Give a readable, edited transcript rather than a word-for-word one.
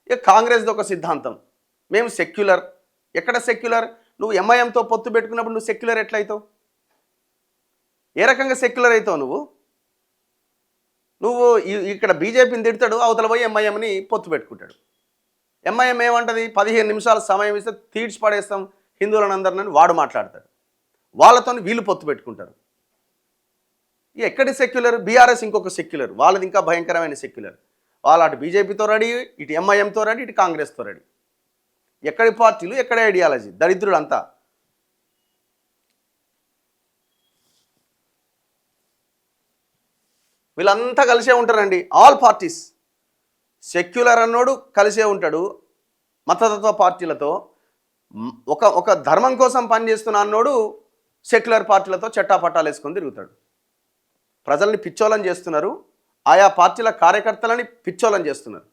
ఇక కాంగ్రెస్ది ఒక సిద్ధాంతం, మేము సెక్యులర్. ఎక్కడ సెక్యులర్? నువ్వు ఎంఐఎంతో పొత్తు పెట్టుకున్నప్పుడు నువ్వు సెక్యులర్ ఎట్లయితావు? ఏ రకంగా సెక్యులర్ అవుతావు నువ్వు? నువ్వు ఇక్కడ బీజేపీని తిడతాడు, అవతల పోయి ఎంఐఎంని పొత్తు పెట్టుకుంటాడు. ఎంఐఎం ఏమంటది? 15 నిమిషాలు సమయం ఇస్తే తీడ్చి పడేస్తాం హిందువులను అందరిని వాడు మాట్లాడతాడు. వాళ్ళతో వీళ్ళు పొత్తు పెట్టుకుంటారు. ఎక్కడి సెక్యులర్? బీఆర్ఎస్ ఇంకొక సెక్యులర్, వాళ్ళది ఇంకా భయంకరమైన సెక్యులర్. వాళ్ళు అటు బీజేపీతో రెడీ, ఇటు ఎంఐఎంతో రెడీ, ఇటు కాంగ్రెస్తో రెడీ. ఎక్కడి పార్టీలు, ఎక్కడ ఐడియాలజీ, దరిద్రుడు అంతా. వీళ్ళంతా కలిసే ఉంటారండి, ఆల్ పార్టీస్. సెక్యులర్ అన్నోడు కలిసే ఉంటాడు మతతత్వ పార్టీలతో. ఒక ధర్మం కోసం పనిచేస్తున్న అన్నోడు సెక్యులర్ పార్టీలతో చట్టాపట్టాలు వేసుకొని తిరుగుతాడు. ప్రజల్ని పిచ్చోళం చేస్తున్నారు, ఆయా పార్టీల కార్యకర్తలని పిచ్చోళం చేస్తున్నారు.